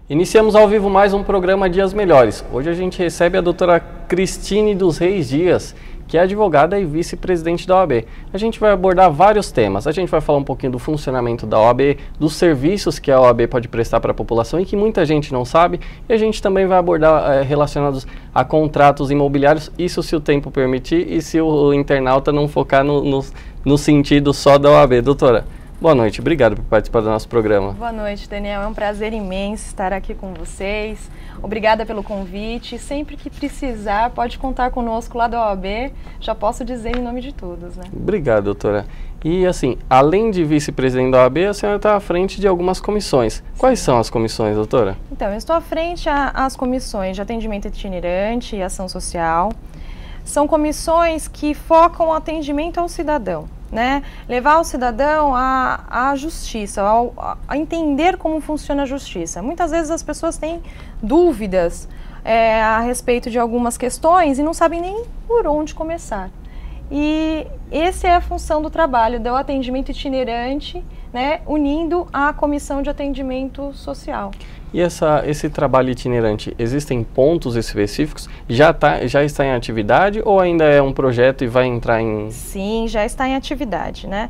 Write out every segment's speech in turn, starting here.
Iniciamos ao vivo mais um programa Dias Melhores. Hoje a gente recebe a doutora Cristine dos Reis Dias, que é advogada e vice-presidente da OAB. A gente vai abordar vários temas. A gente vai falar um pouquinho do funcionamento da OAB, dos serviços que a OAB pode prestar para a população e que muita gente não sabe. E a gente também vai abordar relacionados a contratos imobiliários, isso se o tempo permitir e se o internauta não focar no sentido só da OAB. Doutora, boa noite, obrigado por participar do nosso programa. Boa noite, Daniel, é um prazer imenso estar aqui com vocês. Obrigada pelo convite, sempre que precisar pode contar conosco lá da OAB, já posso dizer em nome de todos, né? Obrigado, doutora. E assim, além de vice-presidente da OAB, a senhora está à frente de algumas comissões. Sim. Quais são as comissões, doutora? Então, eu estou à frente às comissões de atendimento itinerante e ação social. São comissões que focam o atendimento ao cidadão, né? Levar o cidadão à justiça, a entender como funciona a justiça. Muitas vezes as pessoas têm dúvidas a respeito de algumas questões e não sabem nem por onde começar. E essa é a função do trabalho, do atendimento itinerante, né, unindo a comissão de atendimento social. E esse trabalho itinerante, existem pontos específicos? Já está em atividade ou ainda é um projeto e vai entrar em... Sim, já está em atividade, né?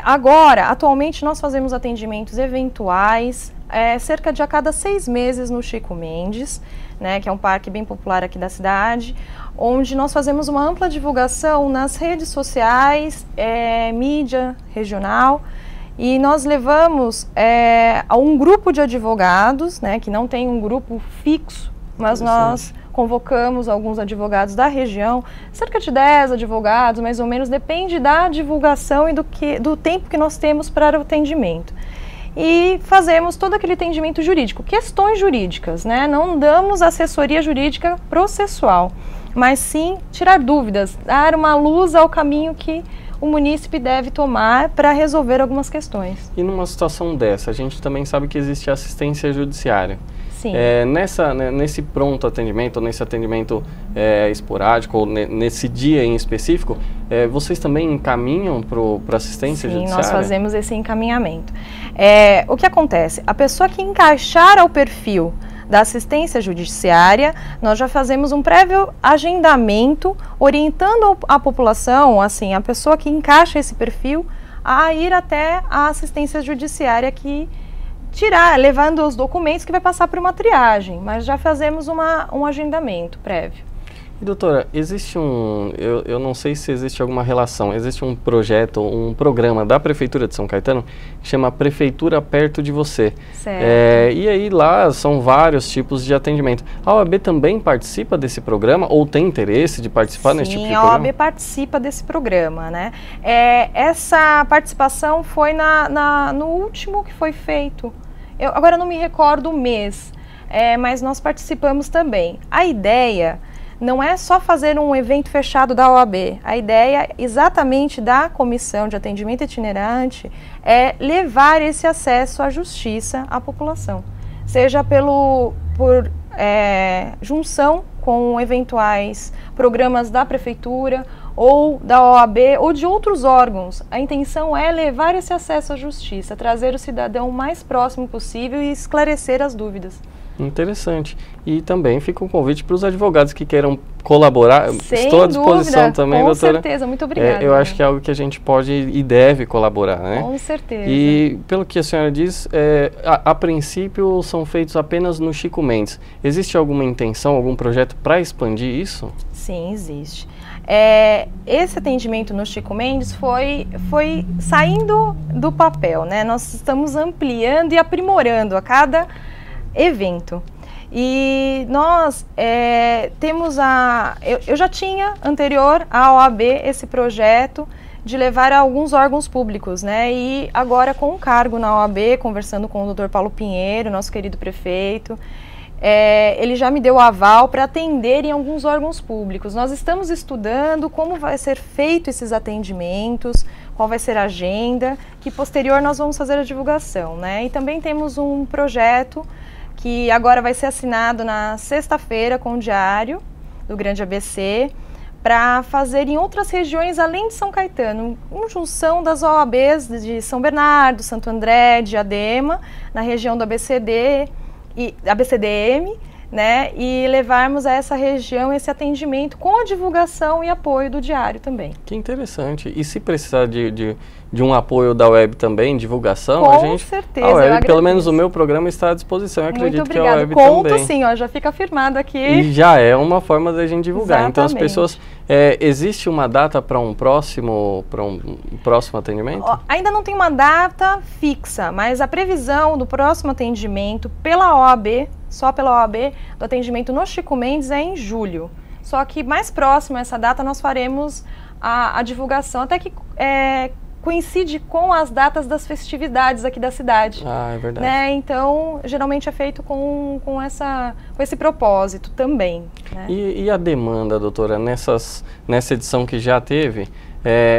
Agora, atualmente nós fazemos atendimentos eventuais, cerca de a cada 6 meses no Chico Mendes, né, que é um parque bem popular aqui da cidade, onde nós fazemos uma ampla divulgação nas redes sociais, mídia regional, e nós levamos a um grupo de advogados, né, que não tem um grupo fixo, mas nós convocamos alguns advogados da região, cerca de 10 advogados, mais ou menos, depende da divulgação e do tempo que nós temos para o atendimento. E fazemos todo aquele atendimento jurídico, questões jurídicas, né? Não damos assessoria jurídica processual, mas sim tirar dúvidas, dar uma luz ao caminho que o munícipe deve tomar para resolver algumas questões. E numa situação dessa, a gente também sabe que existe assistência judiciária. Sim. Nesse pronto atendimento, ou nesse atendimento esporádico, ou nesse dia em específico, vocês também encaminham para assistência judiciária? Sim, nós fazemos esse encaminhamento. O que acontece? A pessoa que encaixar ao perfil da assistência judiciária, nós já fazemos um prévio agendamento, orientando a população, assim, a pessoa que encaixa esse perfil, a ir até a assistência judiciária levando os documentos que vai passar por uma triagem, mas já fazemos um agendamento prévio. E, doutora, existe eu não sei se existe alguma relação, existe um projeto, um programa da Prefeitura de São Caetano que chama Prefeitura Perto de Você. Certo. E aí lá são vários tipos de atendimento. A OAB também participa desse programa ou tem interesse de participar nesse tipo de programa? Sim, a OAB participa desse programa, né? Essa participação foi no último que foi feito. Agora não me recordo o mês, mas nós participamos também. A ideia não é só fazer um evento fechado da OAB. A ideia exatamente da Comissão de Atendimento Itinerante é levar esse acesso à justiça à população. Seja por junção com eventuais programas da Prefeitura ou da OAB ou de outros órgãos. A intenção é levar esse acesso à justiça, trazer o cidadão o mais próximo possível e esclarecer as dúvidas. Interessante. E também fica um convite para os advogados que queiram colaborar. Sem Estou à disposição dúvida, também, com doutora. Com certeza, muito obrigada. Eu acho que é algo que a gente pode e deve colaborar, né? Com certeza. E pelo que a senhora diz, a princípio são feitos apenas no Chico Mendes. Existe alguma intenção, algum projeto para expandir isso? Sim, existe. Esse atendimento no Chico Mendes foi saindo do papel, né? Nós estamos ampliando e aprimorando a cada evento. E nós temos eu já tinha anterior à OAB esse projeto de levar a alguns órgãos públicos, né? E agora com o cargo na OAB, conversando com o Dr. Paulo Pinheiro, nosso querido prefeito, ele já me deu o aval para atender em alguns órgãos públicos. Nós estamos estudando como vai ser feito esses atendimentos, qual vai ser a agenda, que posterior nós vamos fazer a divulgação, né? E também temos um projeto que agora vai ser assinado na sexta-feira com o Diário do Grande ABC, para fazer em outras regiões além de São Caetano, em junção das OABs de São Bernardo, Santo André, Diadema, na região do ABCD, ABCDM, né, e levarmos a essa região esse atendimento com a divulgação e apoio do diário também. Que interessante. E se precisar de um apoio da web também, divulgação, com a gente... certeza, a web, pelo menos o meu programa está à disposição. Eu acredito muito obrigada. Que a web Conto também. Sim, ó, já fica afirmado aqui. E já é uma forma da gente divulgar. Exatamente. Então as pessoas... existe uma data para um próximo atendimento? Ó, ainda não tem uma data fixa, mas a previsão do próximo atendimento pela OAB, só pela OAB, do atendimento no Chico Mendes é em julho. Só que mais próximo a essa data nós faremos a divulgação, até que coincide com as datas das festividades aqui da cidade. Ah, é verdade. Né? Então, geralmente é feito com esse propósito também. Né? E a demanda, doutora, nessa edição que já teve,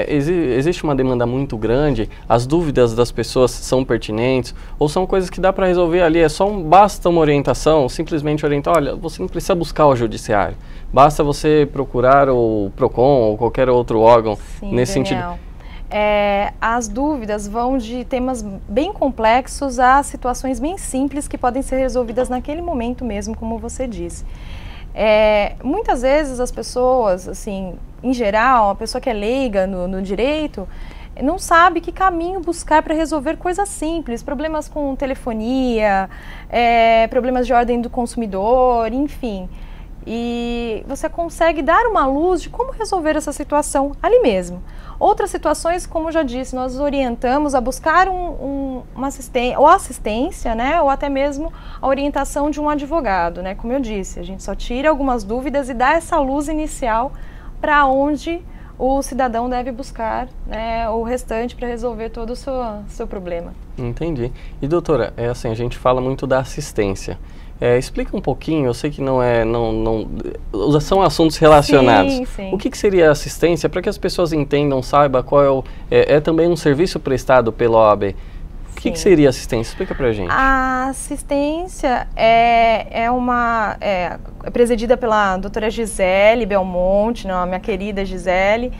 existe uma demanda muito grande? As dúvidas das pessoas são pertinentes? Ou são coisas que dá para resolver ali? Basta uma orientação, simplesmente orientar, olha, você não precisa buscar o judiciário. Basta você procurar o PROCON ou qualquer outro órgão. Sim, nesse Daniel. sentido. As dúvidas vão de temas bem complexos a situações bem simples que podem ser resolvidas naquele momento mesmo, como você disse. Muitas vezes as pessoas, assim, em geral, a pessoa que é leiga no direito, não sabe que caminho buscar para resolver coisas simples, problemas com telefonia, problemas de ordem do consumidor, enfim. E você consegue dar uma luz de como resolver essa situação ali mesmo. Outras situações, como eu já disse, nós orientamos a buscar uma assistência, né, ou até mesmo a orientação de um advogado, né, como eu disse. A gente só tira algumas dúvidas e dá essa luz inicial para onde o cidadão deve buscar, né, o restante para resolver todo o seu problema. Entendi. E doutora, assim, a gente fala muito da assistência. Explica um pouquinho, eu sei que são assuntos relacionados. Sim, sim. O que seria assistência, para que as pessoas entendam, saibam qual é também um serviço prestado pela OAB. O que seria assistência? Explica pra gente. A assistência é presidida pela doutora Gisele Belmonte, a minha querida Gisele.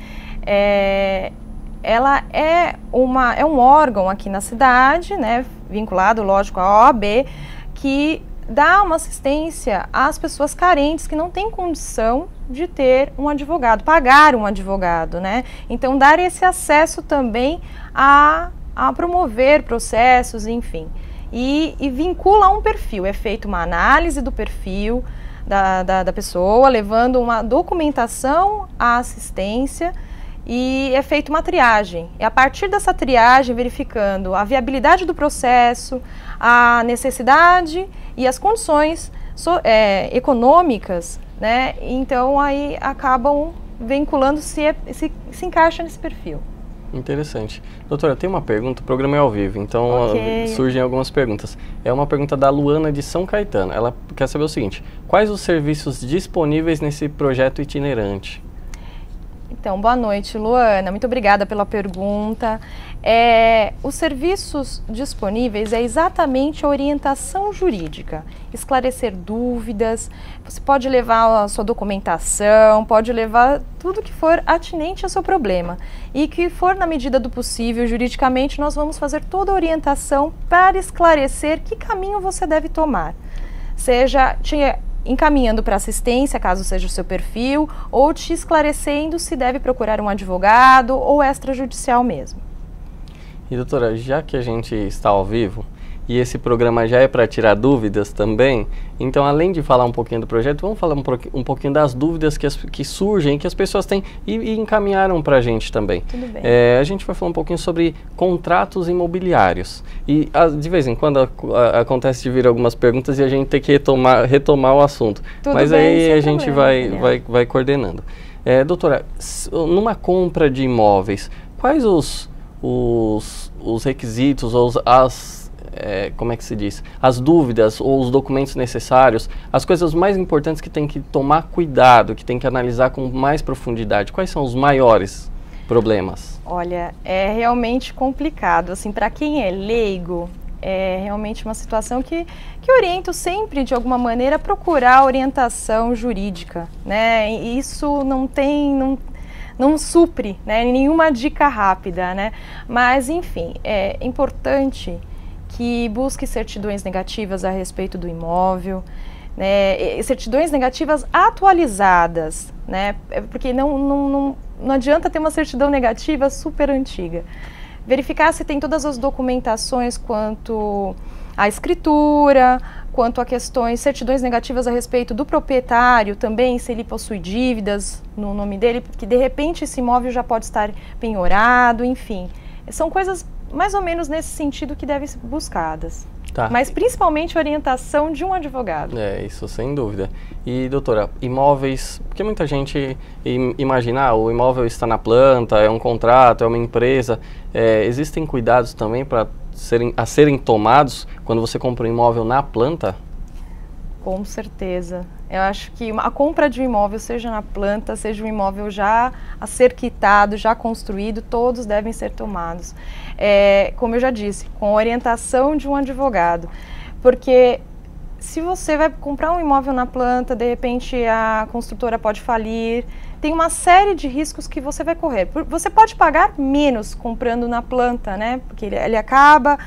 Ela é um órgão aqui na cidade, né, vinculado, lógico, à OAB, que dá uma assistência às pessoas carentes que não têm condição de ter um advogado, pagar um advogado, né? Então, dar esse acesso também a promover processos, enfim. E vincula um perfil, é feita uma análise do perfil da pessoa, levando uma documentação à assistência e é feita uma triagem. E a partir dessa triagem, verificando a viabilidade do processo, a necessidade e as condições econômicas, né? Então aí acabam vinculando se encaixa nesse perfil. Interessante. Doutora, tem uma pergunta, o programa é ao vivo, então surgem algumas perguntas. É uma pergunta da Luana de São Caetano. Ela quer saber o seguinte: quais os serviços disponíveis nesse projeto itinerante? Então, boa noite, Luana. Muito obrigada pela pergunta. Os serviços disponíveis é exatamente a orientação jurídica, esclarecer dúvidas, você pode levar a sua documentação, pode levar tudo que for atinente ao seu problema e que for na medida do possível, juridicamente, nós vamos fazer toda a orientação para esclarecer que caminho você deve tomar. Seja encaminhando para assistência, caso seja o seu perfil, ou te esclarecendo se deve procurar um advogado ou extrajudicial mesmo. E doutora, já que a gente está ao vivo e esse programa já é para tirar dúvidas também, então além de falar um pouquinho do projeto, vamos falar um pouquinho das dúvidas que surgem, que as pessoas têm e encaminharam para a gente também. Tudo bem. A gente vai falar um pouquinho sobre contratos imobiliários. E de vez em quando acontece de vir algumas perguntas e a gente tem que retomar o assunto. Tudo Mas bem, aí a sem gente problema, vai coordenando. Doutora, numa compra de imóveis, quais os requisitos ou como é que se diz? As dúvidas ou os documentos necessários, as coisas mais importantes que tem que tomar cuidado, que tem que analisar com mais profundidade? Quais são os maiores problemas? Olha, é realmente complicado, assim, para quem é leigo, é realmente uma situação que oriento sempre, de alguma maneira, a procurar orientação jurídica, né? E isso não supre, né, nenhuma dica rápida, né? Mas, enfim, é importante que busque certidões negativas a respeito do imóvel, né, certidões negativas atualizadas, né, porque não adianta ter uma certidão negativa super antiga. Verificar se tem todas as documentações quanto à escritura, quanto a questões, certidões negativas a respeito do proprietário também, se ele possui dívidas no nome dele, porque de repente esse imóvel já pode estar penhorado, enfim. São coisas mais ou menos nesse sentido que devem ser buscadas. Tá. Mas principalmente a orientação de um advogado. Isso sem dúvida. E doutora, imóveis, porque muita gente imagina, o imóvel está na planta, é um contrato, é uma empresa, existem cuidados também a serem tomados quando você compra um imóvel na planta? Com certeza. Eu acho que a compra de um imóvel, seja na planta, seja um imóvel já a ser quitado, já construído, todos devem ser tomados. Como eu já disse, com orientação de um advogado. Porque se você vai comprar um imóvel na planta, de repente a construtora pode falir, tem uma série de riscos que você vai correr. Você pode pagar menos comprando na planta, né? Porque ele acaba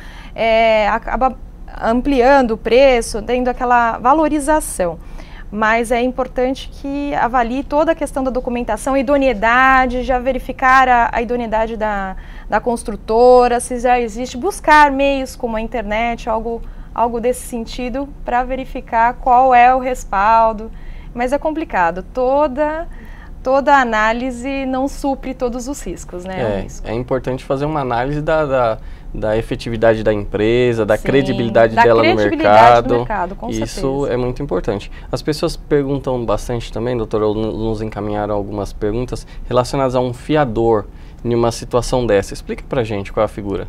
ampliando o preço, tendo aquela valorização. Mas é importante que avalie toda a questão da documentação, idoneidade, já verificar a idoneidade da construtora, se já existe, buscar meios como a internet, algo desse sentido, para verificar qual é o respaldo. Mas é complicado, toda análise não supre todos os riscos, né? É importante fazer uma análise da efetividade da empresa, da credibilidade dela no mercado. Com Isso certeza. É muito importante. As pessoas perguntam bastante também, doutora, ou nos encaminharam algumas perguntas relacionadas a um fiador em uma situação dessa. Explica pra gente qual é a figura.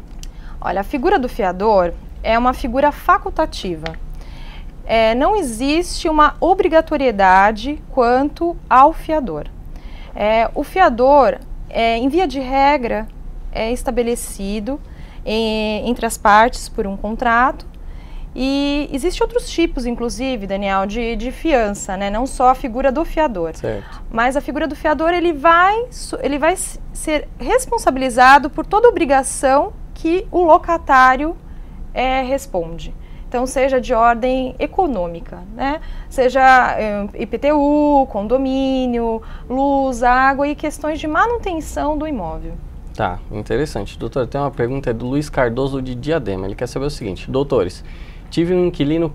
Olha, a figura do fiador é uma figura facultativa. Não existe uma obrigatoriedade quanto ao fiador. O fiador, em via de regra, é estabelecido entre as partes por um contrato, e existem outros tipos, inclusive, Daniel, de fiança, né? Não só a figura do fiador. Certo. Mas a figura do fiador, ele vai ser responsabilizado por toda obrigação que o locatário responde. Então, seja de ordem econômica, né? Seja IPTU, condomínio, luz, água e questões de manutenção do imóvel. Tá, interessante. Doutor, tem uma pergunta do Luiz Cardoso de Diadema. Ele quer saber o seguinte: doutores, tive um inquilino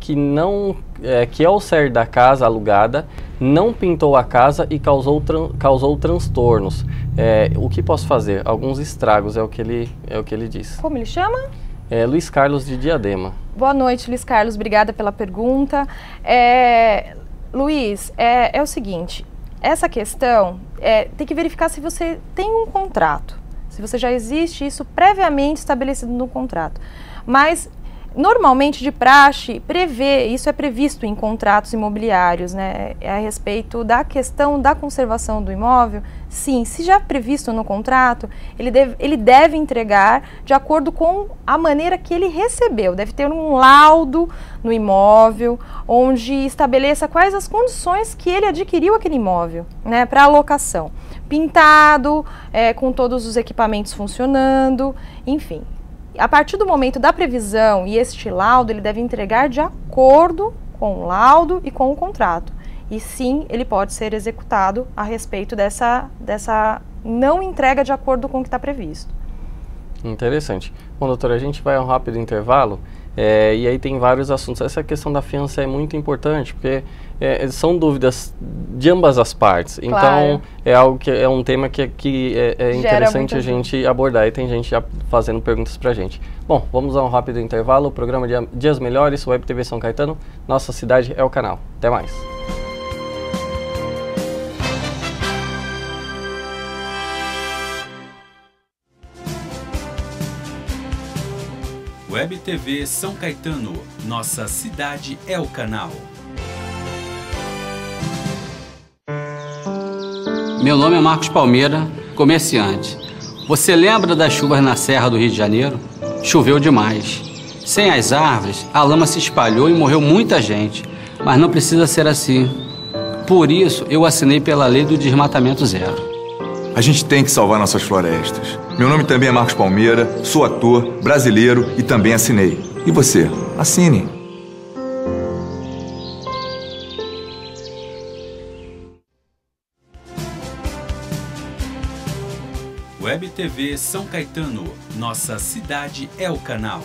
que ao sair da casa alugada, não pintou a casa e causou transtornos. O que posso fazer? Alguns estragos, é o que ele diz. Como ele chama? Luiz Carlos de Diadema. Boa noite, Luiz Carlos. Obrigada pela pergunta. Luiz, é o seguinte, essa questão tem que verificar se você tem um contrato, se você já existe isso previamente estabelecido no contrato. Mas, normalmente, de praxe, isso é previsto em contratos imobiliários, né? A respeito da questão da conservação do imóvel, sim, se já previsto no contrato, ele deve entregar de acordo com a maneira que ele recebeu. Deve ter um laudo no imóvel, onde estabeleça quais as condições que ele adquiriu aquele imóvel, né, para alocação. Pintado, com todos os equipamentos funcionando, enfim. A partir do momento da previsão e este laudo, ele deve entregar de acordo com o laudo e com o contrato. E sim, ele pode ser executado a respeito dessa não entrega de acordo com o que está previsto. Interessante. Bom, doutora, a gente vai a um rápido intervalo e aí tem vários assuntos. Essa questão da fiança é muito importante, porque são dúvidas de ambas as partes. Claro. Então, é um tema que é interessante a gente abordar, e tem gente já fazendo perguntas pra gente. Bom, vamos a um rápido intervalo. O programa Dias Melhores, Web TV São Caetano. Nossa cidade é o canal. Até mais. Web TV São Caetano, nossa cidade é o canal. Meu nome é Marcos Palmeira, comerciante. Você lembra das chuvas na Serra do Rio de Janeiro? Choveu demais. Sem as árvores, a lama se espalhou e morreu muita gente. Mas não precisa ser assim. Por isso, eu assinei pela lei do desmatamento zero. A gente tem que salvar nossas florestas. Meu nome também é Marcos Palmeira, sou ator, brasileiro e também assinei. E você? Assine. Web TV São Caetano, nossa cidade é o canal.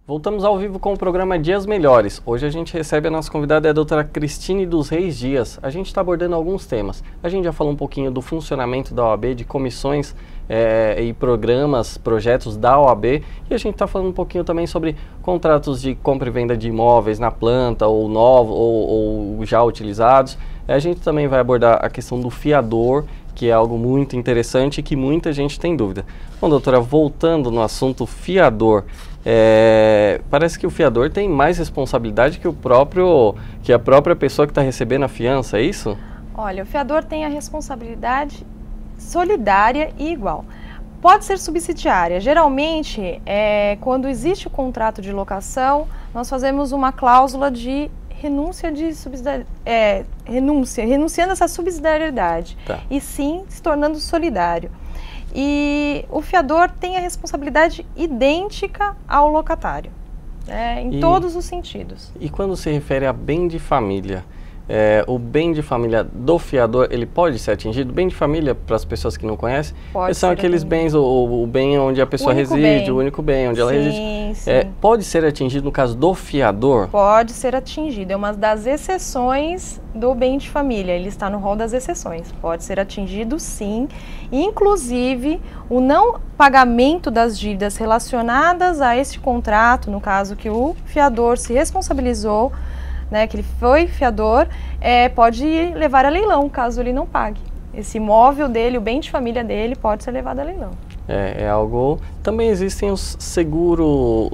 Voltamos ao vivo com o programa Dias Melhores. Hoje a gente recebe a nossa convidada, a doutora Cristine dos Reis Dias. A gente está abordando alguns temas. A gente já falou um pouquinho do funcionamento da OAB, de comissões e programas, projetos da OAB. E a gente está falando um pouquinho também sobre contratos de compra e venda de imóveis na planta, ou novos, ou já utilizados. A gente também vai abordar a questão do fiador, que é algo muito interessante e que muita gente tem dúvida. Bom, doutora, voltando no assunto fiador, parece que o fiador tem mais responsabilidade que a própria pessoa que está recebendo a fiança, é isso? Olha, o fiador tem a responsabilidade solidária e igual. Pode ser subsidiária. Geralmente, quando existe o contrato de locação, nós fazemos uma cláusula de renunciando essa subsidiariedade, tá, e sim se tornando solidário. E o fiador tem a responsabilidade idêntica ao locatário, em todos os sentidos. E quando se refere a bem de família, o bem de família do fiador, ele pode ser atingido? Bem de família, para as pessoas que não conhecem, são aqueles bens, o bem onde a pessoa reside, o único bem onde ela reside. Sim. Pode ser atingido no caso do fiador? Pode ser atingido, é uma das exceções do bem de família, ele está no rol das exceções. Pode ser atingido, sim. Inclusive, o não pagamento das dívidas relacionadas a este contrato, no caso que o fiador se responsabilizou, que ele foi fiador, pode levar a leilão, caso ele não pague. Esse imóvel dele, o bem de família dele, pode ser levado a leilão. É algo... Também existem os seguro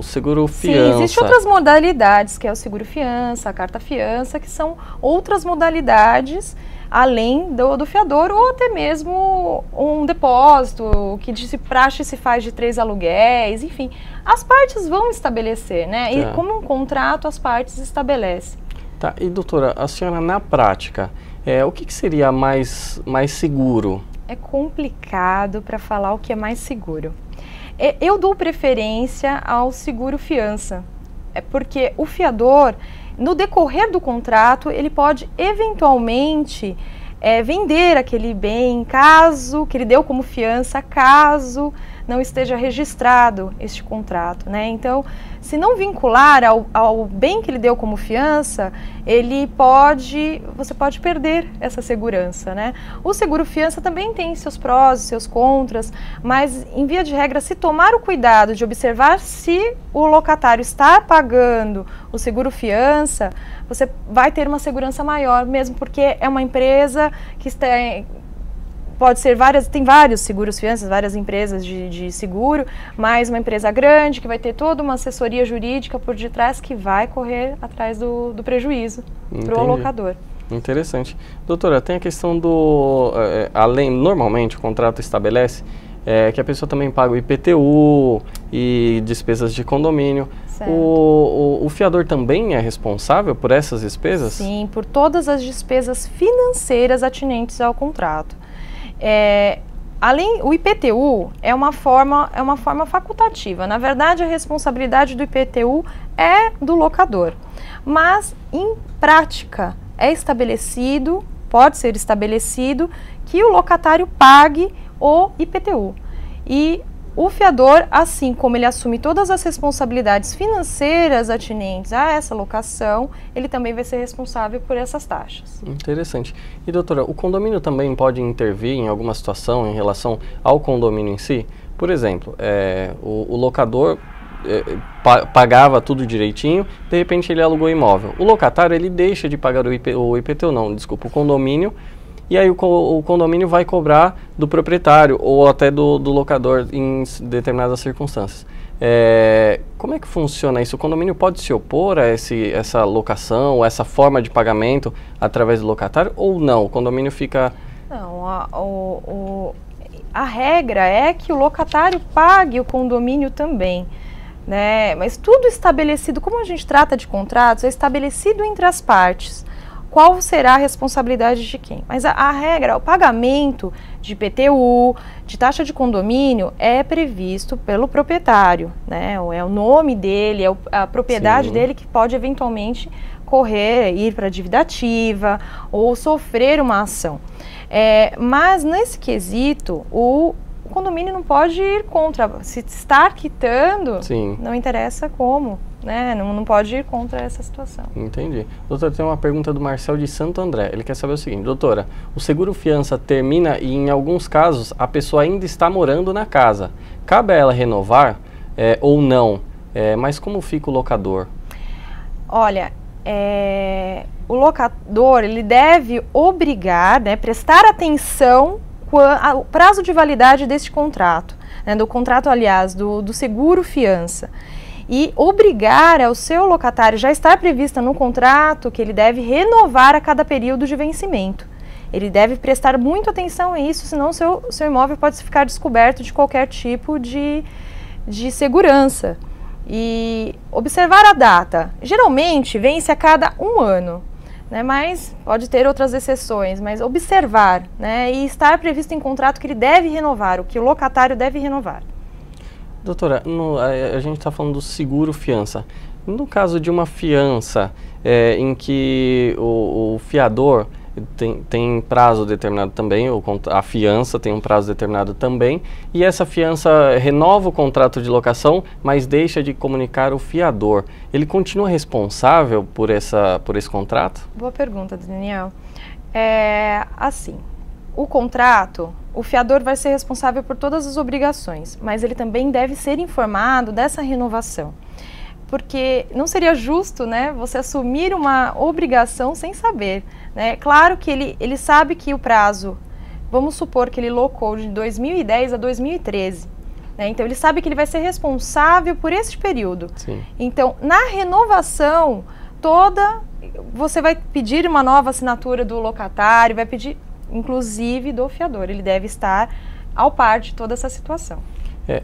fiança. Sim, existem outras modalidades, que é o seguro fiança, a carta fiança, que são outras modalidades, além do fiador, ou até mesmo um depósito, que de praxe se faz de 3 aluguéis, enfim. As partes vão estabelecer, né? E como um contrato, as partes estabelecem. Tá, e doutora, a senhora na prática, o que seria mais seguro? É complicado para falar o que é mais seguro. Eu dou preferência ao seguro fiança, porque o fiador, no decorrer do contrato, ele pode eventualmente vender aquele bem, caso que ele deu como fiança, caso não esteja registrado este contrato, né? Então, se não vincular ao bem que ele deu como fiança, você pode perder essa segurança, né? O seguro fiança também tem seus prós e seus contras, mas em via de regra, se tomar o cuidado de observar se o locatário está pagando o seguro fiança, você vai ter uma segurança maior, mesmo porque é uma empresa que está... Pode ser tem vários seguros fianças, várias empresas de seguro, mas uma empresa grande que vai ter toda uma assessoria jurídica por detrás que vai correr atrás do prejuízo para o locador. Interessante. Doutora, tem a questão normalmente o contrato estabelece que a pessoa também paga o IPTU e despesas de condomínio. O fiador também é responsável por essas despesas? Sim, por todas as despesas financeiras atinentes ao contrato. O IPTU é uma forma facultativa. Na verdade, a responsabilidade do IPTU é do locador. Mas, em prática, pode ser estabelecido que o locatário pague o IPTU. E o fiador, assim como ele assume todas as responsabilidades financeiras atinentes a essa locação, ele também vai ser responsável por essas taxas. Interessante. E doutora, o condomínio também pode intervir em alguma situação em relação ao condomínio em si? Por exemplo, o locador pagava tudo direitinho, de repente ele alugou imóvel. O locatário, ele deixa de pagar o condomínio, e aí o condomínio vai cobrar do proprietário ou até do locador em determinadas circunstâncias. Como é que funciona isso? O condomínio pode se opor a essa locação, essa forma de pagamento através do locatário ou não? O condomínio fica... Não, a regra é que o locatário pague o condomínio também, né? Mas tudo estabelecido, como a gente trata de contratos, é estabelecido entre as partes. qual será a responsabilidade de quem. Mas a regra, o pagamento de IPTU, de taxa de condomínio, é previsto pelo proprietário, né? É o nome dele, é a propriedade dele que pode eventualmente ir para a dívida ativa ou sofrer uma ação. Mas nesse quesito, o condomínio não pode ir contra. Se está quitando, não interessa como, né? Não pode ir contra essa situação. Entendi. Doutora, tem uma pergunta do Marcel de Santo André. Ele quer saber o seguinte: doutora, o seguro fiança termina e em alguns casos a pessoa ainda está morando na casa. Cabe a ela renovar ou não? Mas como fica o locador? Olha, o locador ele deve obrigar, né, prestar atenção ao prazo de validade deste contrato, né, do contrato, aliás, do seguro fiança, e obrigar ao seu locatário, já estar prevista no contrato que ele deve renovar a cada período de vencimento. Ele deve prestar muita atenção a isso, senão seu imóvel pode ficar descoberto de qualquer tipo de segurança. E observar a data. Geralmente vence a cada 1 ano, né, mas pode ter outras exceções, mas observar, né, e estar previsto em contrato que ele deve renovar, o que o locatário deve renovar. Doutora, a gente está falando do seguro fiança. No caso de uma fiança em que o fiador tem prazo determinado também, a fiança tem um prazo determinado também, e essa fiança renova o contrato de locação, mas deixa de comunicar o fiador. Ele continua responsável por esse contrato? Boa pergunta, Daniel. Assim, o contrato, o fiador vai ser responsável por todas as obrigações, mas ele também deve ser informado dessa renovação. Porque não seria justo, né, você assumir uma obrigação sem saber, né? Claro que ele sabe que o prazo, vamos supor que ele locou de 2010 a 2013, né? Então ele sabe que ele vai ser responsável por esse período. Sim. Então, na renovação você vai pedir uma nova assinatura do locatário, vai pedir, inclusive, do fiador. Ele deve estar ao par de toda essa situação.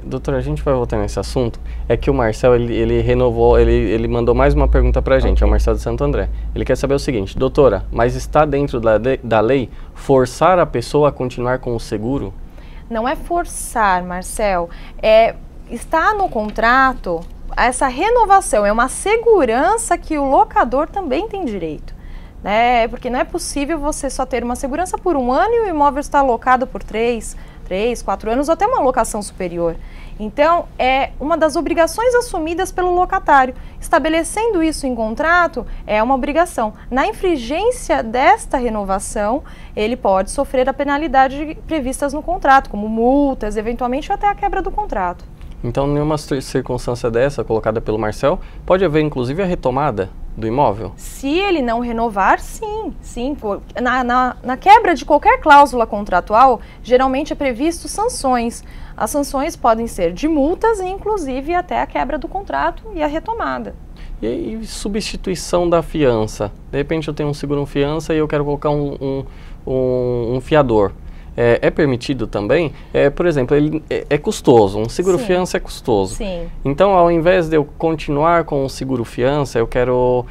Doutora, a gente vai voltar nesse assunto. É que o Marcel, ele renovou, ele mandou mais uma pergunta pra gente, é o Marcel de Santo André. Ele quer saber o seguinte: doutora, mas está dentro da lei forçar a pessoa a continuar com o seguro? Não é forçar, Marcel. Está no contrato, essa renovação é uma segurança que o locador também tem direito, né? Porque não é possível você só ter uma segurança por 1 ano e o imóvel está alocado por 3, 4 anos ou até uma locação superior. Então, é uma das obrigações assumidas pelo locatário. Estabelecendo isso em contrato, é uma obrigação. Na infringência desta renovação, ele pode sofrer a penalidade previstas no contrato, como multas, eventualmente até a quebra do contrato. Então, nenhuma circunstância dessa, colocada pelo Marcel, pode haver inclusive a retomada do imóvel? Se ele não renovar, sim. Na quebra de qualquer cláusula contratual, geralmente é previsto sanções. As sanções podem ser de multas e inclusive até a quebra do contrato e a retomada. E substituição da fiança? De repente eu tenho um seguro fiança e eu quero colocar um fiador. É permitido também? Por exemplo, ele é custoso, um seguro fiança é custoso. Sim. Então, ao invés de eu continuar com o seguro fiança, eu quero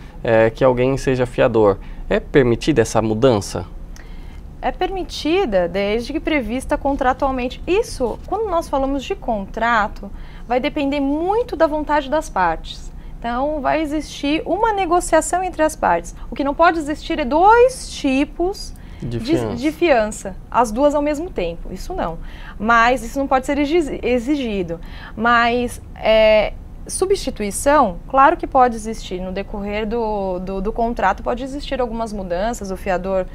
que alguém seja fiador. É permitida essa mudança? É permitida desde que prevista contratualmente. Isso, quando nós falamos de contrato, vai depender muito da vontade das partes. Então, vai existir uma negociação entre as partes. O que não pode existir é 2 tipos de fiança, as duas ao mesmo tempo, isso não. Mas isso não pode ser exigido. Mas substituição, claro que pode existir. No decorrer do contrato pode existir algumas mudanças, o fiador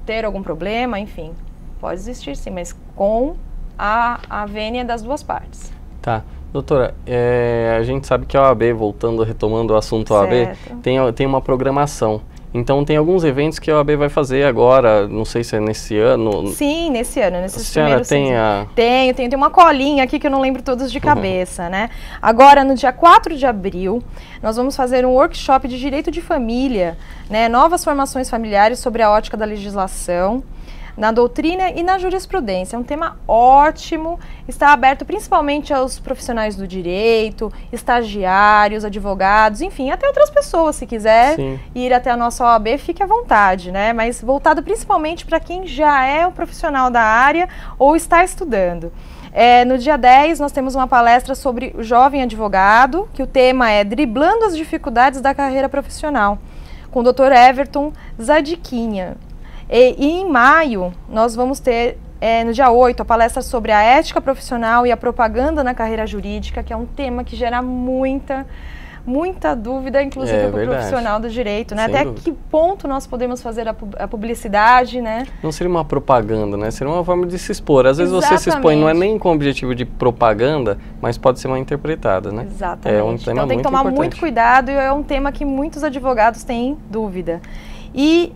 ter algum problema, enfim. Pode existir sim, mas com a vênia das duas partes. Tá. Doutora, a gente sabe que a OAB, retomando o assunto OAB, tem uma programação. Então, tem alguns eventos que a OAB vai fazer agora, não sei se é nesse ano. Sim, nesse ano. Nesses primeiros Tenho uma colinha aqui que eu não lembro todos de cabeça, né? Agora, no dia 4 de abril, nós vamos fazer um workshop de direito de família, né? Novas formações familiares sobre a ótica da legislação. na doutrina e na jurisprudência. É um tema ótimo, está aberto principalmente aos profissionais do direito, estagiários, advogados, enfim, até outras pessoas, se quiser ir até a nossa OAB, fique à vontade, né? Mas voltado principalmente para quem já é um profissional da área ou está estudando. No dia 10, nós temos uma palestra sobre o jovem advogado, que o tema é Driblando as Dificuldades da Carreira Profissional, com o Dr. Everton Zadiquinha. E em maio, nós vamos ter, no dia 8, a palestra sobre a ética profissional e a propaganda na carreira jurídica, que é um tema que gera muita dúvida, inclusive para o profissional do direito, né? Até que ponto nós podemos fazer a publicidade, né? Não seria uma propaganda, né? Seria uma forma de se expor. Às vezes você se expõe, não é nem com o objetivo de propaganda, mas pode ser mal interpretada, né? Exatamente. É um tema então tem que tomar muito cuidado e é um tema que muitos advogados têm dúvida. E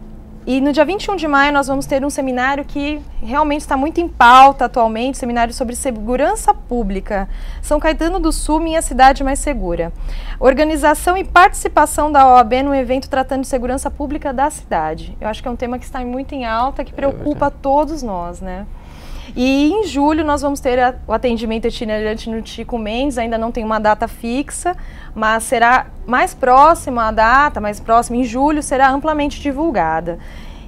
no dia 21 de maio nós vamos ter um seminário que realmente está muito em pauta atualmente, seminário sobre segurança pública. São Caetano do Sul, minha cidade mais segura. Organização e participação da OAB no evento tratando de segurança pública da cidade. Eu acho que é um tema que está muito em alta, que preocupa todos nós, né? E em julho nós vamos ter o atendimento itinerante no Chico Mendes, ainda não tem uma data fixa, mas será mais próxima a data, mais próxima, em julho, será amplamente divulgada.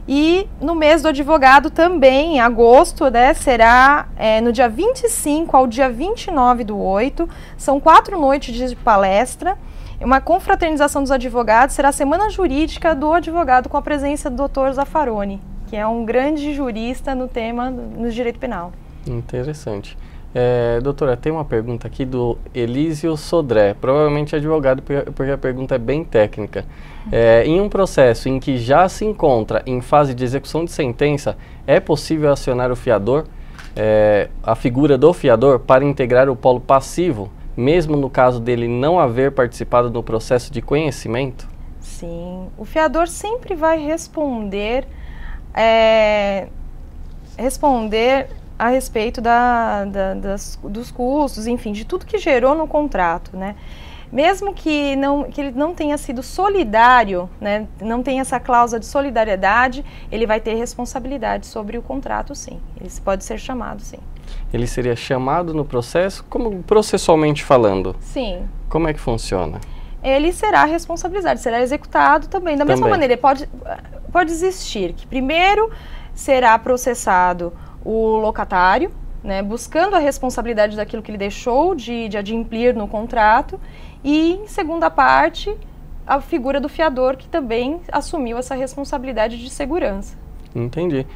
E no mês do advogado também, em agosto, né, será no dia 25 ao dia 29/8, são 4 noites de palestra, uma confraternização dos advogados, será a Semana Jurídica do Advogado com a presença do Dr. Zaffaroni, que é um grande jurista no tema no direito penal. Interessante. Doutora, tem uma pergunta aqui do Elísio Sodré, provavelmente advogado, porque a pergunta é bem técnica. Em um processo em que já se encontra em fase de execução de sentença, é possível acionar o fiador, a figura do fiador, para integrar o polo passivo, mesmo no caso dele não haver participado do processo de conhecimento? Sim, o fiador sempre vai responder a respeito dos custos, enfim, de tudo que gerou no contrato, né? Mesmo que ele não tenha sido solidário, né, não tenha essa cláusula de solidariedade, ele vai ter responsabilidade sobre o contrato, sim. Ele pode ser chamado, sim. Ele seria chamado no processo, como processualmente falando? Sim. Como é que funciona? Ele será responsabilizado, será executado também. Da mesma maneira, ele pode existir que primeiro será processado o locatário, né, buscando a responsabilidade daquilo que ele deixou de adimplir no contrato, e em segunda parte, a figura do fiador, que também assumiu essa responsabilidade de segurança. Entendi.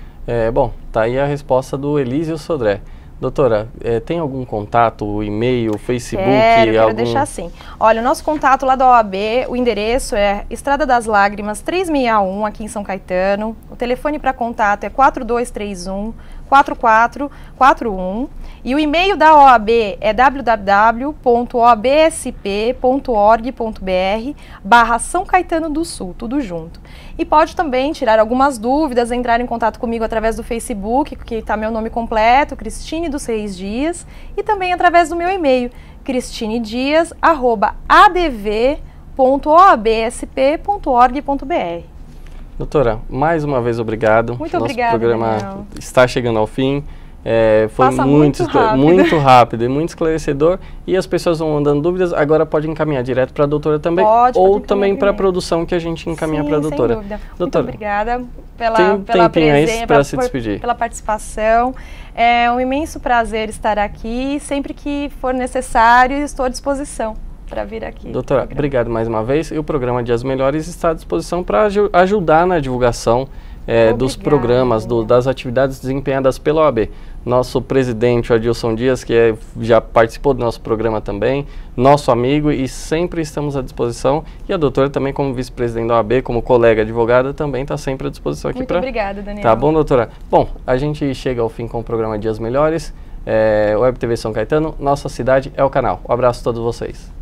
Bom, tá aí a resposta do Elísio Sodré. Doutora, tem algum contato, e-mail, Facebook? Quero deixar assim. Olha, o nosso contato lá da OAB, o endereço é Estrada das Lágrimas 361, aqui em São Caetano. O telefone para contato é 4231-4441. E o e-mail da OAB é www.oabsp.org.br/São Caetano do Sul, tudo junto. E pode também tirar algumas dúvidas, entrar em contato comigo através do Facebook, que está meu nome completo, Cristine dos Reis Dias, e também através do meu e-mail, cristinedias@adv.oabsp.org.br. Doutora, mais uma vez obrigado. Muito obrigada, Nosso programa Daniel. está chegando ao fim. Foi muito rápido e muito esclarecedor, e as pessoas vão mandando dúvidas. Agora pode encaminhar direto para a doutora também, ou também para a produção que a gente encaminha para a doutora. Sem dúvida. Doutora, muito obrigada pela presença, para se despedir. Pela participação. É um imenso prazer estar aqui. Sempre que for necessário, estou à disposição para vir aqui. Doutora, obrigado mais uma vez. E o programa Dias Melhores está à disposição para ajudar na divulgação dos programas, das atividades desempenhadas pela OAB. Nosso presidente, o Adilson Dias, que já participou do nosso programa também, nosso amigo, e sempre estamos à disposição. E a doutora também, como vice-presidente da OAB, como colega advogada, também está sempre à disposição aqui. Muito obrigada, Daniel. Tá bom, doutora? Bom, a gente chega ao fim com o programa Dias Melhores. Web TV São Caetano, nossa cidade é o canal. Um abraço a todos vocês.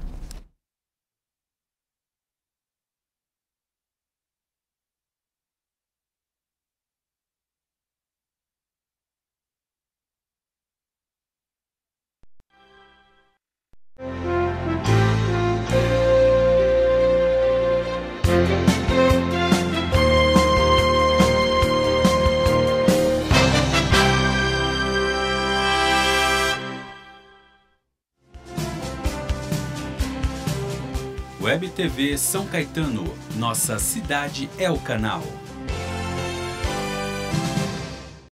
Web TV São Caetano, nossa cidade é o canal.